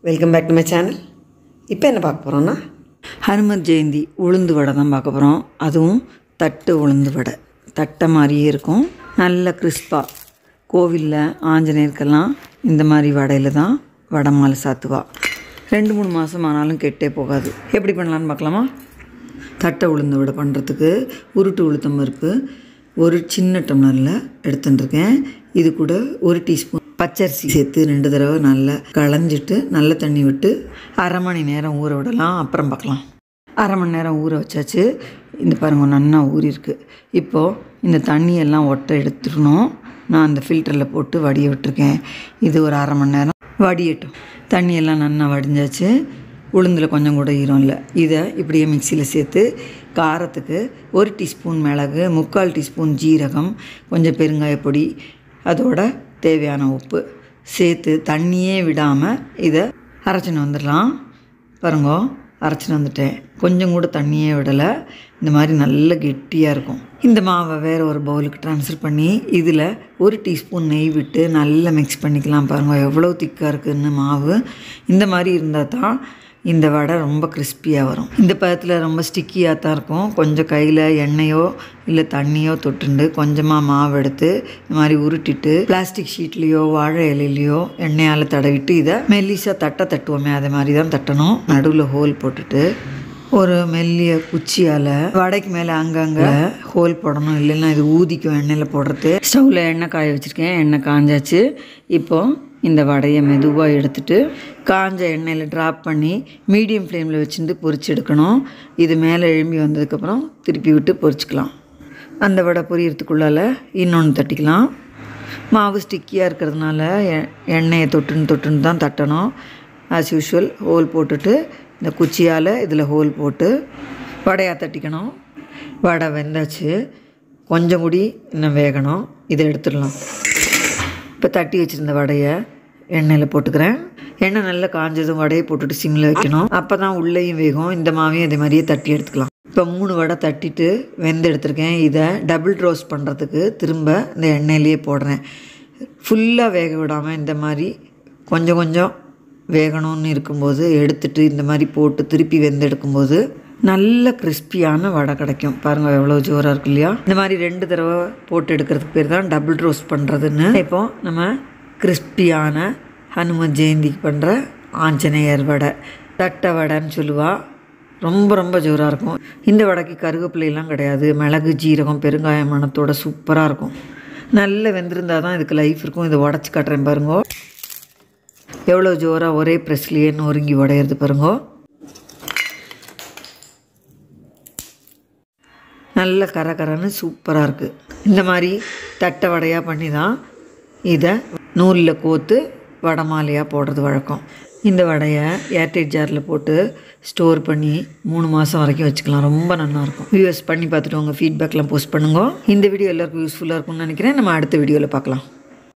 Welcome back to my channel. இப்போ என்ன பார்க்க போகிறோன்னா ஹனுமத் ஜெயந்தி உளுந்து வடை தான் பார்க்க போகிறோம். அதுவும் தட்டு உளுந்து வடை. தட்டை மாதிரியே இருக்கும், நல்ல கிறிஸ்பாக. கோவிலில் ஆஞ்சநேயருக்கெல்லாம் இந்த மாதிரி வடையில் தான் வடை மாலை சாத்துவா. 2-3 மாதம் ஆனாலும் கெட்டே போகாது. எப்படி பண்ணலான்னு பார்க்கலாமா? தட்டை உளுந்து வடை பண்ணுறதுக்கு உருட்டு உளுத்தம் பருப்பு ஒரு சின்ன டம்ளரில் எடுத்துட்டுருக்கேன். இது கூட 1 டீஸ்பூன் பச்சரிசி சேர்த்து 2 தடவை நல்லா களைஞ்சிட்டு நல்ல தண்ணி விட்டு அரை மணி நேரம் ஊற விடலாம். அப்புறம் பார்க்கலாம். அரை மணி நேரம் ஊற வச்சாச்சு. இந்த பாருங்க நல்லா ஊறிருக்கு. இப்போது இந்த தண்ணியெல்லாம் ஒட்டை எடுத்துடணும். நான் அந்த ஃபில்டரில் போட்டு வடிய விட்டுருக்கேன். இது ஒரு அரை மணி நேரம் வடியட்டும். தண்ணியெல்லாம் நல்லா வடிஞ்சாச்சு. உளுந்தில் கொஞ்சம் கூட ஈரம் இல்லை. இதை இப்படியே மிக்சியில் சேர்த்து காரத்துக்கு 1 டீஸ்பூன் மிளகு, 3/4 டீஸ்பூன் ஜீரகம், கொஞ்சம் பெருங்காயப்பொடி, அதோட தேவையான உப்பு சேர்த்து தண்ணியே விடாமல் இதை அரைச்சின்னு வந்துடலாம். பாருங்கோ, அரைச்சின்னு வந்துட்டேன். கொஞ்சம் கூட தண்ணியே விடலை. இந்த மாதிரி நல்ல கெட்டியாக இருக்கும். இந்த மாவை வேறு ஒரு பவுலுக்கு ட்ரான்ஸ்ஃபர் பண்ணி இதில் 1 டீஸ்பூன் நெய் விட்டு நல்லா மிக்ஸ் பண்ணிக்கலாம். பாருங்கள் எவ்வளோ திக்காக இருக்குதுன்னு மாவு. இந்த மாதிரி இருந்தால் தான் இந்த வடை ரொம்ப கிறிஸ்பியாக வரும். இந்த பதத்தில் ரொம்ப ஸ்டிக்கியாக தான் இருக்கும். கொஞ்சம் கையில் எண்ணெயோ இல்லை தண்ணியோ தொட்டுண்டு கொஞ்சமாக மாவு எடுத்து இந்த மாதிரி உருட்டிட்டு பிளாஸ்டிக் ஷீட்லேயோ வாழை இலையிலையோ எண்ணெயால் தடவிட்டு இதை மெல்லிசாக தட்டுவோமே அதே மாதிரி தான் தட்டணும். நடுவில் ஹோல் போட்டுட்டு ஒரு மெல்லிய குச்சியால் வடைக்கு மேலே அங்கங்கே ஹோல் போடணும். இல்லைன்னா இது ஊதிக்கும் எண்ணெயில் போடுறது. ஸ்டவ்வில் எண்ணெய் காய வச்சுருக்கேன். எண்ணெய் காஞ்சாச்சு. இப்போது இந்த வடையை மெதுவாக எடுத்துகிட்டு காஞ்ச எண்ணெயில் ட்ராப் பண்ணி மீடியம் ஃப்ளேமில் வச்சுட்டு பொரிச்சு எடுக்கணும். இது மேலே எழும்பி வந்ததுக்கப்புறம் திருப்பி விட்டு பொரிச்சிக்கலாம். அந்த வடை பொரியறதுக்குள்ளால் இன்னொன்று தட்டிக்கலாம். மாவு ஸ்டிக்கியாக இருக்கிறதுனால எண்ணெயை தொட்டுன்னு தான் தட்டணும். ஆஸ் யூஷுவல் ஹோல் போட்டுட்டு இந்த குச்சியால் இதில் ஹோல் போட்டு வடையாக தட்டிக்கணும். வடை வெந்தாச்சு. கொஞ்சம் கூடி இன்னும் வேகணும். இதை எடுத்துடலாம். இப்போ தட்டி வச்சுருந்த வடையை எண்ணெயில் போட்டுக்கிறேன். எண்ணெய் நல்லா காஞ்சதும் வடையை போட்டுட்டு சிம்மில் வைக்கணும். அப்போ தான் உள்ளேயும் வேகும். இந்த மாவையும் அதே மாதிரியே தட்டி எடுத்துக்கலாம். இப்போ 3 வடை தட்டிட்டு வெந்து எடுத்துருக்கேன். இதை டபுள் ரோஸ்ட் பண்ணுறதுக்கு திரும்ப இந்த எண்ணெயிலேயே போடுறேன். ஃபுல்லாக வேக விடாமல் இந்த மாதிரி கொஞ்சம் கொஞ்சம் வேகணும்னு இருக்கும்போது எடுத்துட்டு இந்த மாதிரி போட்டு திருப்பி வெந்து எடுக்கும்போது நல்ல கிறிஸ்பியான வடை கிடைக்கும். பாருங்கள் எவ்வளோ ஜோராக இருக்கு இல்லையா? இந்த மாதிரி 2 தடவை போட்டு எடுக்கிறதுக்கு பேர் தான் டபுள் ரோஸ்ட் பண்ணுறதுன்னு. இப்போது நம்ம கிறிஸ்பியான ஹனுமத் ஜெயந்திக்கு பண்ணுற ஆஞ்சநேயர் வடை, தட்டை வடைன்னு சொல்லுவாள். ரொம்ப ஜோராக இருக்கும். இந்த வடைக்கு கருவேப்பிலையெல்லாம் கிடையாது. மிளகு, ஜீரகம், பெருங்காய மணத்தோட சூப்பராக இருக்கும். நல்ல வெந்திருந்தால் தான் இதுக்கு லைஃப் இருக்கும். இதை உடச்சி காட்டுறேன் பாருங்கோ. எவ்வளோ ஜோராக ஒரே ப்ரெஸ்லேயே நொறுங்கி உடையிறது பாருங்கோ. நல்ல கரகரன்னு சூப்பராக இருக்குது. இந்த மாதிரி தட்டை வடையாக பண்ணி தான் இதை நூலில் கோத்து வடை மாலையாக போடுறது வழக்கம். இந்த வடையை ஏர்டைட் ஜாரில் போட்டு ஸ்டோர் பண்ணி 3 மாதம் வரைக்கும் வச்சுக்கலாம். ரொம்ப நல்லாயிருக்கும். வியூஸ் பண்ணி பார்த்துட்டு உங்கள் ஃபீட்பேக்லாம் போஸ்ட் பண்ணுங்க. இந்த வீடியோ எல்லாருக்கும் யூஸ்ஃபுல்லாக இருக்கும்னு நினைக்கிறேன். நம்ம அடுத்த வீடியோவில் பார்க்கலாம்.